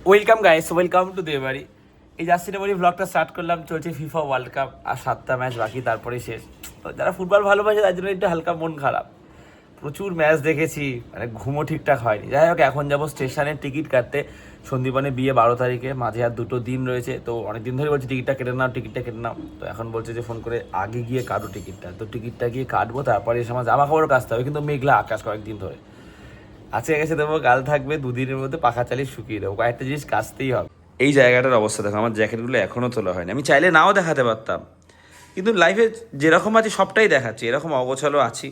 Welcome guys, welcome to দেবাড়ি। এই জার্সিটা বলি ব্লগটা স্টার্ট করলাম। চলছে ফিফা ওয়ার্ল্ড কাপ, আর 7টা ম্যাচ বাকি, তারপরে শেষ। তো যারা ফুটবল ভালোবাসে তার জন্য একটু হালকা মন খারাপ। প্রচুর ম্যাচ দেখেছি, মানে ঘুমও ঠিকঠাক হয়নি। যাই হোক, এখন যাবো স্টেশনের টিকিট কাটতে। সন্দীপনের বিয়ে 12 তারিখে, মাঝে আর 2 দিন রয়েছে। তো অনেকদিন ধরে বলছি টিকিটটা কেটে নাও। তো এখন বলছে যে ফোন করে আগে গিয়ে কাটো টিকিটটা। তো টিকিটটা গিয়ে কাটবো, তারপরে এসে আমার জামা কাপড়ও কাচতে হবে, কিন্তু মেঘলা আকাশ কয়েকদিন ধরে। আজকে গেছে দেবো, কাল থাকবে, 2 দিনের মধ্যে পাখা চালিয়ে শুকিয়ে দেবো। কয়েকটা জিনিস কাচতেই হবে। এই জায়গাটার অবস্থা দেখো, আমার জ্যাকেটগুলো এখনও তোলা হয়নি। আমি চাইলে নাও দেখাতে পারতাম, কিন্তু লাইফে যেরকম আছি সবটাই দেখাচ্ছি। এরকম অগোছালো আছি,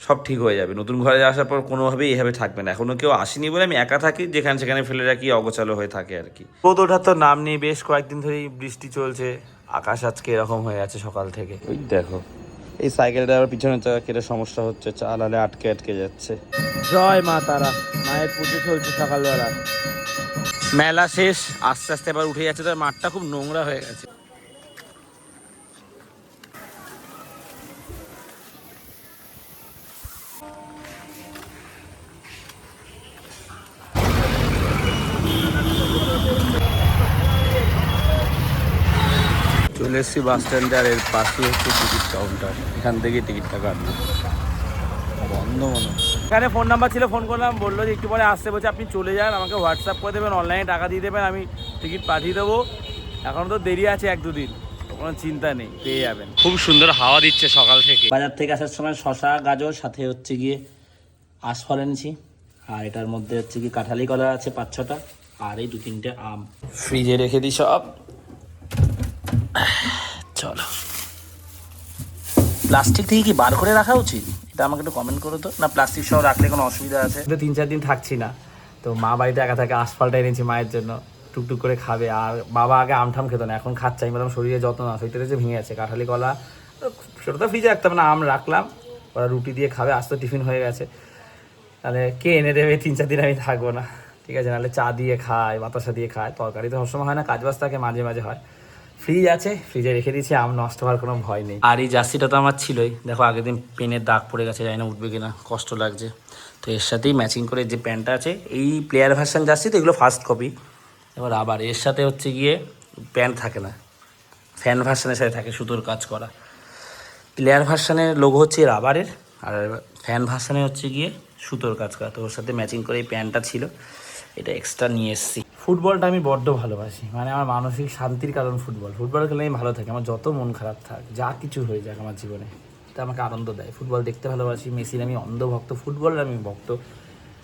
সব ঠিক হয়ে যাবে। নতুন ঘরে আসার পর কোনোভাবেই এভাবে থাকবে না। এখনও কেউ আসেনি বলে আমি একা থাকি, যেখানে সেখানে ফেলে রাখি, অগোছালো হয়ে থাকে আর কি। রোদ ওঠার তো নাম নেই, বেশ কয়েকদিন ধরেই বৃষ্টি চলছে। আকাশ আজকে এরকম হয়ে আছে সকাল থেকে। ওই দেখো, এই সাইকেলটা আবার পিছনের চাকা কেটে সমস্যা হচ্ছে, চালালে আটকে আটকে যাচ্ছে। জয় মা তারা, মায়ের পুজো চলছে সকালবেলা। মেলা শেষ, আস্তে আস্তে এবার উঠে যাচ্ছে। তার মাঠটা খুব নোংরা হয়ে গেছে। চলে এসেছি বাস স্ট্যান্ডে, আর এর পাশে হচ্ছে টিকিট কাউন্টার। এখান থেকে টিকিটটা কাটবো। বন্ধ মনে হচ্ছে। এখানে ফোন নাম্বার ছিল, ফোন করলাম, বললো যে একটু পরে আসতে। বলছে আপনি চলে যান, আমাকে হোয়াটসঅ্যাপ করে দেবেন, অনলাইনে টাকা দিয়ে দেবেন, আমি টিকিট পাঠিয়ে দেবো। এখন তো দেরি আছে 1-2 দিন, কোনো চিন্তা নেই, পেয়ে যাবেন। খুব সুন্দর হাওয়া দিচ্ছে সকাল থেকে। বাজার থেকে আসার সময় শশা, গাজর, সাথে হচ্ছে গিয়ে আঁশফল এনেছি। আর এটার মধ্যে হচ্ছে কি কাঁঠালি কলা আছে 5-6টা, আর এই 2-3টে আম ফ্রিজে রেখে দিই সব। চলো, প্লাস্টিক থেকে কি বার করে রাখা উচিত? এটা আমাকে একটু কমেন্ট করো তো। না, প্লাস্টিক সহ রাখলে কোনো অসুবিধা আছে? 3-4 দিন থাকছি না, তো মা বাড়িতে একা থাকে। আঁশফলটা এনেছি মায়ের জন্য, টুকটুক করে খাবে। আর বাবা আগে আমঠাম খেত না, এখন খাচ্ছে। আমি বললাম শরীরে যত্ন না, শরীরটা যে ভেঙে আছে। কাঁঠালি কলা সেটা তো ফ্রিজে রাখতাম না, আম রাখলাম, ওরা রুটি দিয়ে খাবে। আজ তো টিফিন হয়ে গেছে, তাহলে কে এনে দেবে? 3-4 দিন আমি থাকবো না, ঠিক আছে। নাহলে চা দিয়ে খায়, বাতাসা দিয়ে খায়। তরকারি তো সবসময় হয় না, কাজ বাজ থাকে, মাঝে মাঝে হয়। ফ্রিজ আছে, ফ্রিজে রেখে দিয়েছি, আম নষ্ট হওয়ার কোনো ভয় নেই। আর এই জার্সিটা তো আমার ছিলই, দেখো আগের দিন পেনের দাগ পড়ে গেছে, জানি না উঠবে কিনা, কষ্ট লাগছে। তো এর সাথেই ম্যাচিং করে যে প্যান্টটা আছে, এই প্লেয়ার ভার্সন জার্সি, তো এগুলো ফার্স্ট কপি। এবার আবার এর সাথে হচ্ছে গিয়ে প্যান্ট থাকে না, ফ্যান ভার্সনের সাথে থাকে সুতোর কাজ করা। প্লেয়ার ভার্সনের লোগো হচ্ছে রাবারের, আর ফ্যান ভার্সনে হচ্ছে গিয়ে সুতোর কাজ করা। তো ওর সাথে ম্যাচিং করে এই প্যান্টটা ছিল, এটা এক্সট্রা নিয়ে এসেছি। ফুটবলটা আমি বড্ড ভালোবাসি, মানে আমার মানসিক শান্তির কারণ ফুটবল। ফুটবল খেলে আমি ভালো থাকি, আমার যত মন খারাপ থাক, যা কিছু হয়ে যাক আমার জীবনে, এটা আমাকে আনন্দ দেয়। ফুটবল দেখতে ভালোবাসি, মেসির আমি অন্ধভক্ত, ফুটবলের আমি ভক্ত।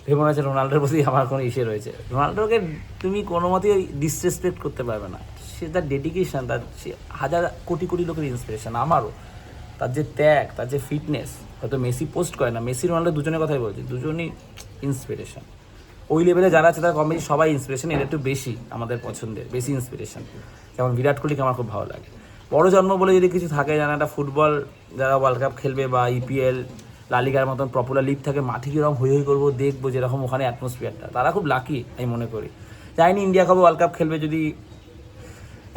ভেবে মনে হচ্ছে রোনাল্ডোর প্রতি আমার কোনো ইসে রয়েছে। রোনাল্ডোকে তুমি কোনো মতেই ডিসরেসপেক্ট করতে পারবে না। সে তার ডেডিকেশন, তার সে হাজার কোটি কোটি লোকের ইন্সপিরেশন। আমারও তার যে ত্যাগ, তার যে ফিটনেস, হয়তো মেসি পোস্ট করে না, মেসি রোনাল্ডো দুজনের কথাই বলছি, দুজনই ইন্সপিরেশন। ওই লেভেলে যারা আছে তারা কম বেশি সবাই ইন্সপিরেশন। এর একটু বেশি আমাদের পছন্দের, বেশি ইন্সপিরেশন। যেমন বিরাট কোহলিকে আমার খুব ভালো লাগে। বড় জন্ম বলে যদি কিছু থাকে, জানা একটা ফুটবল, যারা ওয়ার্ল্ড কাপ খেলবে বা ইপিএল, লালিগার মতন পপুলার লিগ থাকে, মাঠে কীরকম হই হই করবো দেখবো, যেরকম ওখানে অ্যাটমসফিয়ারটা, তারা খুব লাকি আমি মনে করি। যাইনি ইন্ডিয়া কাপে ওয়ার্ল্ড কাপ খেলবে, যদি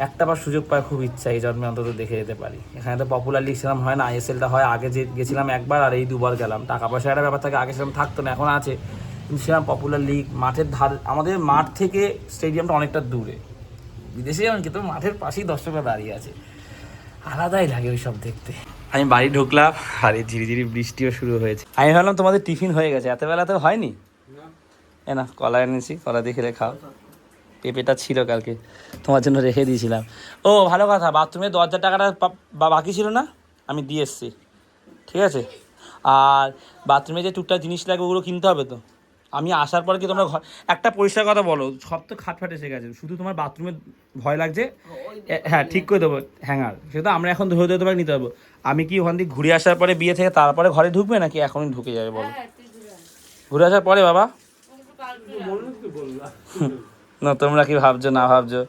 একটা বার সুযোগ পায়, খুব ইচ্ছা এই জন্মে অন্তত দেখে যেতে পারি। এখানে তো পপুলার লিগ সেরকম হয় না, আইএসএলটা হয়। আগে যে গেছিলাম একবার, আর এই 2বার গেলাম। টাকা পয়সার একটা ব্যাপার থাকে, আগে সেরকম থাকতো না, এখন আছে। কিন্তু সেরকম পপুলার লিগ, মাঠের ধার, আমাদের মাঠ থেকে স্টেডিয়ামটা অনেকটা দূরে। বিদেশে যেমন কিন্তু মাঠের পাশেই দর্শকরা দাঁড়িয়ে আছে, আলাদাই লাগে ওই সব দেখতে। আমি বাড়ি ঢুকলাম, আর এই ঝিরি ঝিরি বৃষ্টিও শুরু হয়েছে। আমি ভাবলাম তোমাদের টিফিন হয়ে গেছে, এত বেলা তো হয়নি। না, কলা এনেছি, কলা দিয়ে খেলে খাও। পেঁপেটা ছিল কালকে, তোমার জন্য রেখে দিয়েছিলাম। ও ভালো কথা, বাথরুমের দরজার টাকাটা বাকি ছিল না, আমি দিয়ে এসছি, ঠিক আছে। আর বাথরুমে যে টুকটাক জিনিস লাগবে ওগুলো কিনতে হবে তো। আমি আসার পরে কি তোমরা একটা পরিষ্কার কথা বলো, সব তো খাটফাট এসে গেছে, শুধু তোমার বাথরুমে ভয় লাগছে। হ্যাঁ, ঠিক করে দেবো হ্যাঙ্গার, সেটা আমরা এখন ধরে দিতে পারি, নিতে পারবো। আমি কি ওখান থেকে ঘুরে আসার পরে বিয়ে থেকে তারপরে ঘরে ঢুকবে, নাকি এখনই ঢুকে যাবে বলো? ঘুরে আসার পরে বাবা না, তোমরা কি ভাবছো না ভাবছো?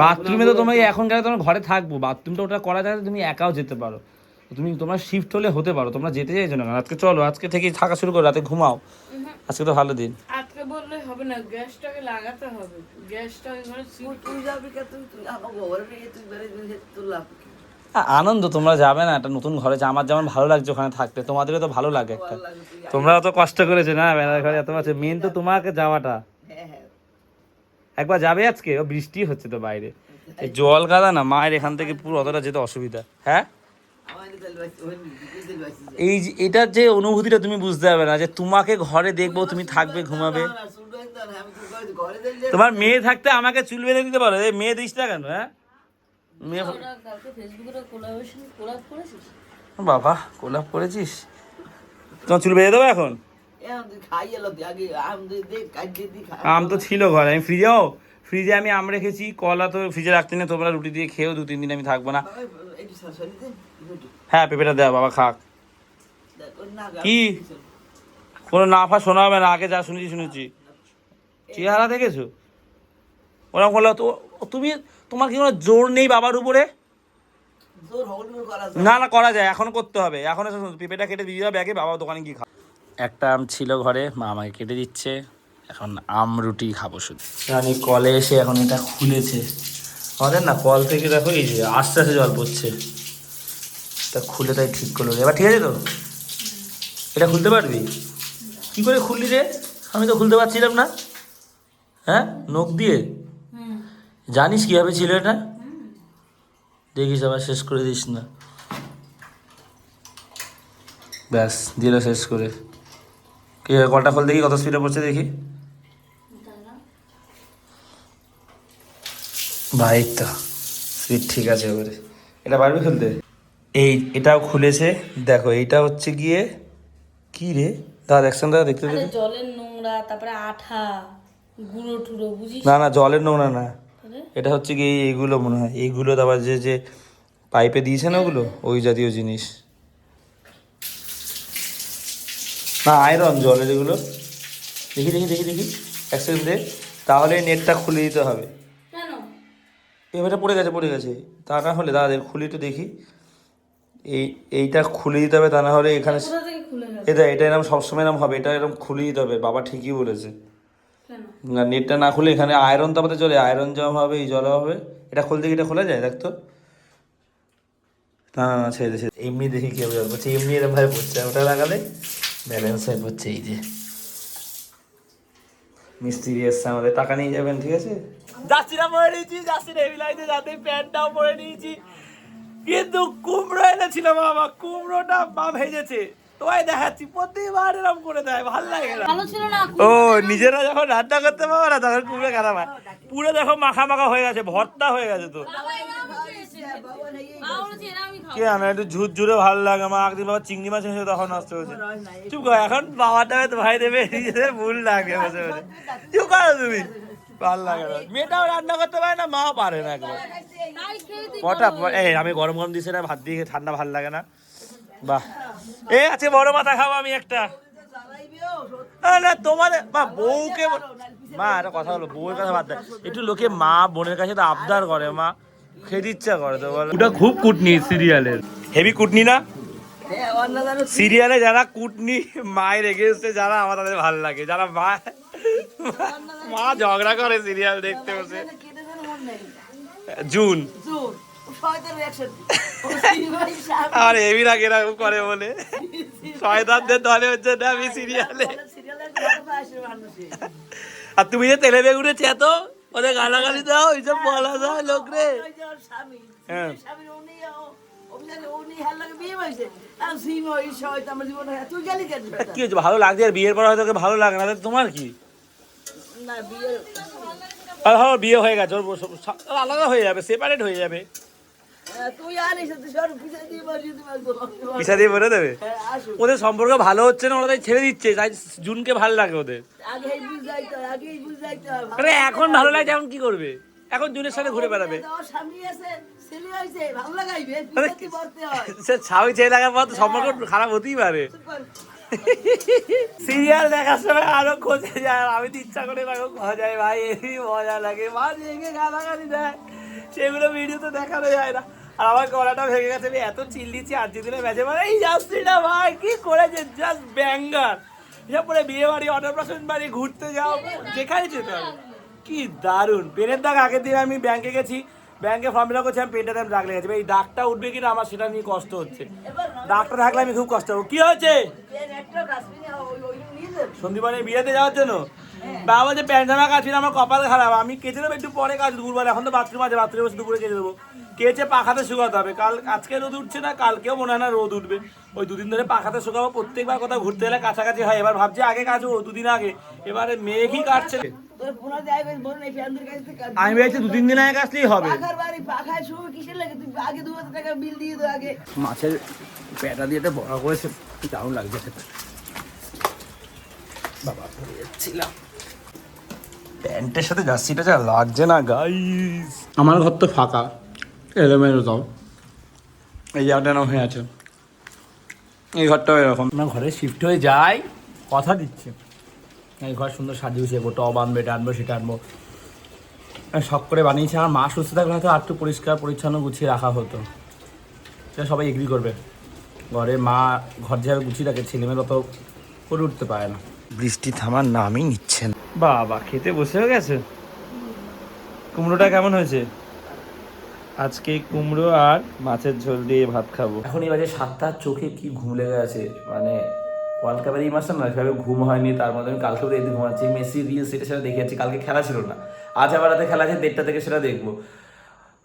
বাথরুমে তো তোমাকে এখন গেলে তোমার ঘরে থাকবো, বাথরুমটা ওটা করা যায়, তুমি একাও যেতে পারো। তুমি তোমার শিফট হলে হতে পারো, তোমরা যেতে চাইছো না। আজকে চলো, আজকে থেকেই থাকা শুরু করো, রাতে ঘুমাও। আজকে তো ভালো দিন। আজকে বললে হবে না, গ্যাসটাকে লাগাতে হবে। গ্যাসটা ওইখানে তুই যাবি কে? তুই আমাকে ঘরে নিয়ে তুই বেড়ে তুই লাভ কি? আনন্দ, তোমরা যাবে না একটা নতুন ঘরে, আমার যেমন ভালো লাগছে ওখানে থাকতে, তোমাদেরও তো ভালো লাগে একটা। তোমরাও তো কষ্ট করেছো না বেড়ার ঘরে এত বছর, মেন তো তোমাকে যাওয়াটা। একবার যাবে আজকে, ও বৃষ্টি হচ্ছে তো বাইরে, এই জল কাদা না, মায়ের এখান থেকে পুরো অতটা যেতে অসুবিধা। হ্যাঁ, এই এটার যে অনুভূতিটা তুমি বুঝতে পারবে না, যে তোমাকে ঘরে দেখবো, তুমি থাকবে, ঘুমাবে। তোমার মেয়ে থাকতে আমাকে চুল বেঁধে দিতে পারো, এই মেয়ে দিস না কেন? হ্যাঁ, মেয়ে বাবা কোলাপ করেছিস, তোমার চুল বেঁধে দেবো এখন? আম তো ছিল ঘরে, আমি ফ্রিজে আমি আম রেখেছি, কলা তো ফ্রিজে রাখতে না, তোমরা রুটি দিয়ে খেয়েও 2-3 দিন আমি থাকবো না। হ্যাঁ, পেঁপেটা দেওয়া, বাবা খাক। কি কোনো না ফা শোনা হবে না, আগে যা শুনেছি। চেহারা দেখেছো ওরকম করলে তো তুমি, তোমার কি কোনো জোর নেই বাবার উপরে? না না, করা যায়, এখন করতে হবে, এখন পেঁপেটা কেটে দিয়ে যাবে আগে, বাবা দোকানে গিয়ে খাও। একটা আম ছিল ঘরে, মা আমাকে কেটে দিচ্ছে, এখন আম রুটি খাবো শুধু। আমি কলে এসে এখন এটা খুলেছে আমাদের না, কল থেকে দেখো এই যে আস্তে আস্তে জল পড়ছে, তা খুলে তাই ঠিক করলো। এবার ঠিক আছে তো? এটা খুলতে পারবি? কি করে খুললি রে? আমি তো খুলতে পারছিলাম না। হ্যাঁ, নখ দিয়ে? জানিস কিভাবে ছিল এটা? দেখিস আবার শেষ করে দিস না। ব্যাস দিল শেষ করে। কি কলটা খোল দেখি, কত স্পিডে পড়ছে দেখি। ভাই তো স্পিড ঠিক আছে এবারে। এটা পারবি খুলতে? এটাও খুলেছে দেখো, এইটা হচ্ছে গিয়ে কি রে, দাদা দেখছেন, দাদা দেখতে দেখি। জলের নোংরা, তারপরে আঠা, গুঁড়ো টুড়ো, বুঝিস? না জলের নোংরা না, এটা হচ্ছে কি এইগুলো মনে হয়, এইগুলো তারপর যে পাইপে দিয়েছে না ওগুলো, ওই জাতীয় জিনিস। না আয়রন জলের এগুলো। দেখি এক সেকেন্ড দে, তাহলে নেটটা খুলে দিতে হবে। এবারে পড়ে গেছে, তা না হলে দাদা খুলি তো দেখি, এইটা খুলে দিতে হবে, তা না হলে এখানে এটা এরকম সবসময় এরকম হবে, এটা এরকম খুলে দিতে হবে, বাবা ঠিকই বলেছে। না নেটটা না খুলে এখানে আয়রন তো আমাদের চলে, আয়রন জমা হবে, এই জল হবে। এটা খুলতে এটা খোলা যায় দেখ তো। না ছেড়ে এমনি দেখি কি জল পড়ছে, এমনি এরকম ভাবে পড়ছে, ওটা লাগালে ব্যালেন্স হয়ে পড়ছে। এই যে মিস্ত্রি এসছে আমাদের, টাকা নিয়ে যাবেন, ঠিক আছে? যাচ্ছিরা পরে নিয়েছি, যাচ্ছি রেবিলাইতে, যাতে প্যান্টটাও পরে নিয়েছি, কিন্তু কুমড়ো এনেছিল বাবা, কুমড়োটা মা ভেজেছে, তোমায় দেখাচ্ছি, প্রতিবার এরকম করে দেয়, ভালো লাগে না। ও নিজেরা যখন রান্না করতে পারো না তখন কুমড়ো খারাপ হয়, পুরো দেখো মাখা হয়ে গেছে, ভর্তা হয়ে গেছে তো। কে আনা একটু ঝুরঝুরে ভালো লাগে, আমার একদিন বাবা চিংড়ি মাছ এনেছে তখন নষ্ট হয়েছে। চুপ করো, এখন বাবাটা ভাই দেবে, নিজেদের ভুল লাগে বসে বসে, চুপ করো তুমি, ভালো লাগে না। মেয়েটাও রান্না করতে পারে না, মা পারে না একবার। কটা আমি গরম দিছে না, ভাত দিয়ে ঠান্ডা ভালো লাগে না। বাহ, আছে বড় মাথা খাবো আমি একটা। না তোমাদের মা বউকে, মা একটা কথা হলো, বউয়ের কথা বাদ দেয়, একটু লোকে মা বোনের কাছে তো আবদার করে, মা খেতে ইচ্ছা করে তো বলো। ওটা খুব কুটনি সিরিয়ালের, হেভি কুটনি না? সিরিয়ালে যারা কুটনি মায়ের এগেন্স্টে যারা, আমার তাদের ভালো লাগে, যারা মা ঝগড়া করে সিরিয়াল দেখতে বসে। জুন আর হেভি লাগে এরকম করে বলে, শয়তানদের দলে হচ্ছে না আমি সিরিয়ালে। আর তুমি যে তেলে বেগুনে চেতো, ওদের গালাগালি দাও, এইসব বলা যায় লোক রে। হ্যাঁ, কি হচ্ছে, ভালো লাগছে, আর বিয়ের পর হয়তো ভালো লাগে না, তোমার কি? বিয়ে হয়ে গেছে, ওর আলাদা হয়ে যাবে, সেপারেট হয়ে যাবে, পিছা দিয়ে বলে দেবে। ওদের সম্পর্ক ভালো হচ্ছে না, ওরা তাই ছেড়ে দিচ্ছে, তাই জুনকে ভালো লাগে ওদের। এখন ভালো লাগে, এখন কি করবে, এখন জুনের সাথে ঘুরে বেড়াবে। স্বামী ছেলে লাগার পর তো সম্পর্ক খারাপ হতেই পারে। সিরিয়াল দেখার সময় আরো খোঁজে যায়, আমি তো ইচ্ছা করে খোঁজাই ভাই, এই মজা লাগে, মা দেখে গালাগালি দেয়, সেগুলো ভিডিও তো দেখানো যায় না। আর আমার গলাটা ভেঙে গেছে, আমি এত চিল্লিছি আর্জেন্টিনার ম্যাচে, মানে এই যাচ্ছি না ভাই, কি করেছে, জাস্ট ব্যাঙ্গার। এসব পরে বিয়ে বাড়ি, অন্নপ্রাশন বাড়ি, ঘুরতে যাও, যেখানে যেতে হবে, কি দারুণ। পেনের দাগ আগের দিন আমি ব্যাংকে গেছি, ব্যাংকে ফর্ম ফিল আপ করছি, আমি পেটে দাগ লেগেছে, এই দাগটা উঠবে কিনা আমার সেটা নিয়ে কষ্ট হচ্ছে। দাগটা থাকলে আমি খুব কষ্ট হবো। কি হয়েছে? সন্দীপনে বিয়েতে যাওয়ার জন্য বাবা বলছে প্যান্ট জামা কাচবি না, আমার কপাল খারাপ, আমি কেচে দেবো একটু পরে কাজ দুপুরবেলা, এখন তো বাথরুম আছে, বাথরুমে বসে দুপুরে কেচে দেবো। কেচে পাখাতে শুকাতে হবে, আজকে রোদ উঠছে না, কালকেও মনে হয় না রোদ উঠবে, ওই দুদিন ধরে পাখাতে শুকাবো। প্রত্যেকবার কোথাও ঘুরতে গেলে কাছাকাছি হয়, এবার ভাবছি আগে কাচবো, দুদিন আগে, এবারে মেঘই কাটছে। আমি ভেবেছি 2-3 দিন আগে কাচলেই হবে। মাছের পেটা দিয়ে বড় করেছে, দারুণ লাগছে খেতে। বাবা পড়ে যাচ্ছিলাম, প্যান্টের সাথে জার্সিটা যা লাগছে না গাইস। আমার ঘর তো ফাঁকা, এলোমেলো তাও, এই জায়গাটা না হয়ে আছে, এই ঘরটাও এরকম। আমার ঘরে শিফট হয়ে যাই, কথা দিচ্ছে, এই ঘর সুন্দর সাজিয়ে গুছিয়ে টব আনবো, এটা আনবো, সেটা আনবো, শখ করে বানিয়েছে। আমার মা সুস্থ থাকলে হয়তো আর একটু পরিষ্কার পরিচ্ছন্ন গুছিয়ে রাখা হতো, সেটা সবাই এগ্রি করবে। ঘরে মা ঘর যেভাবে গুছিয়ে রাখে, ছেলেমেয়েরা তো করে উঠতে পারে না। বৃষ্টি থামার নামই নিচ্ছে না। বাবা খেতে বসেও গেছে। কুমড়োটা কেমন হয়েছে? আজকে কুমড়ো আর মাছের ঝোল দিয়ে ভাত খাবো। এখন এই বাজে 7টা, চোখে কি ঘুম লেগে আছে, মানে ওয়ার্ল্ড কাপের এই মাসটা না সেভাবে ঘুম হয়নি। তার মধ্যে আমি কালকে এদিন ঘুমাচ্ছি, মেসি রিলস এটা সেটা দেখে যাচ্ছি। কালকে খেলা ছিল না, আজ আবার রাতে খেলা আছে 1:30 থেকে, সেটা দেখবো।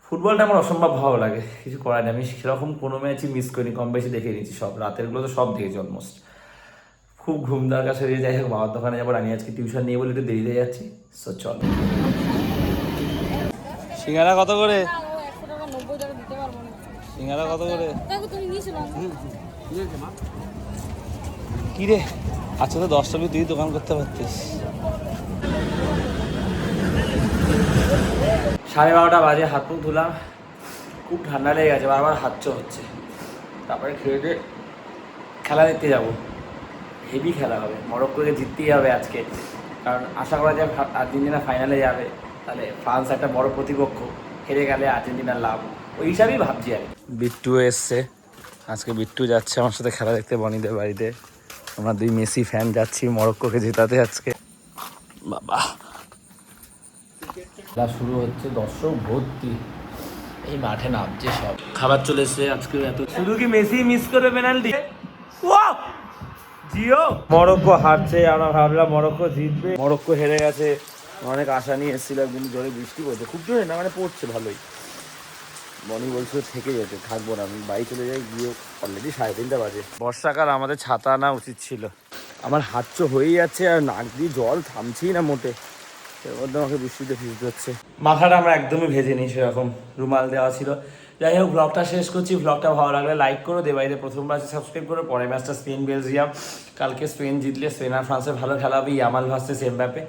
ফুটবলটা আমার অসম্ভব ভালো লাগে, কিছু করার নেই। আমি সেরকম কোনো ম্যাচই মিস করিনি, কম বেশি দেখে নিচ্ছি সব, রাতেরগুলো তো সব দেখেছি অলমোস্ট। খুব ঘুম দরকার শরীরে, যাই হোক বাবার দোকানে যাবো। আমি আজকে টিউশন নিয়ে বলে একটু দেরিতে যাচ্ছি, সো চল। সিঙ্গারা কত করে? সিঙ্গারা কত করে? কি রে, আচ্ছা তো 10 টাকা তুই দোকান করতে পারতিস। 12:30 বাজে, হাত মুখ ধুলাম, খুব ঠান্ডা লেগে গেছে, বারবার হাতচো হচ্ছে। তারপরে খেয়ে দিয়ে খেলা দেখতে যাবো, হেভি খেলা হবে, মরক্কোকে জিততেই হবে আজকে, কারণ আশা করা যায় আর্জেন্টিনা ফাইনালে যাবে, তাহলে ফ্রান্স একটা বড় প্রতিপক্ষ, হেরে গেলে আর্জেন্টিনার লাভ, ওই হিসাবেই ভাবছি আর। বিট্টু এসছে আজকে, বিট্টু যাচ্ছে আমার সাথে খেলা দেখতে বনিদের বাড়িতে। আমরা 2 মেসি ফ্যান যাচ্ছি মরক্কোকে জেতাতে আজকে। বাবা খেলা শুরু হচ্ছে, দর্শক ভর্তি, এই মাঠে নামছে সব। খাবার চলে এসছে আজকে, এত শুধু কি মেসি মিস করে পেনাল্টি। জিও মরক্কো হারছে, আমরা ভাবলাম মরক্কো জিতবে, মরক্কো হেরে গেছে। অনেক আশা নিয়ে এসেছিলাম, কিন্তু জোরে বৃষ্টি পড়ছে, খুব জোরে না মানে পড়ছে ভালোই। বনি বলছিল থেকে যেতে, থাকবো না, আমি বাড়ি চলে যাই, গিয়ে অলরেডি 3:30 বাজে। বর্ষাকাল, আমাদের ছাতা আনা উচিত ছিল। আমার হাতচো হয়েই যাচ্ছে আর নাক দিয়ে জল থামছেই না মোটে, এর মধ্যে আমাকে বৃষ্টিতে ভিজতে হচ্ছে। মাথাটা আমরা একদমই ভেজে নিই, সেরকম রুমাল দেওয়া ছিল। যাই হোক ব্লগটা শেষ করছি, ব্লগটা ভালো লাগলে লাইক করো, দেবাইতে প্রথমবার সাবস্ক্রাইব করো। পরের ম্যাচটা স্পেন বেলজিয়াম, কালকে স্পেন জিতলে স্পেন আর ফ্রান্সের ভালো খেলা হবে, ইয়ামাল ভার্সেস এমবাপে।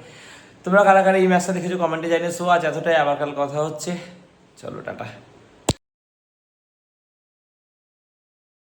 তোমরা কারা কারা এই ম্যাচটা দেখেছো কমেন্টে জানিয়ে। সো আজ এতটাই, আবার কাল কথা হচ্ছে, চলো টাটা।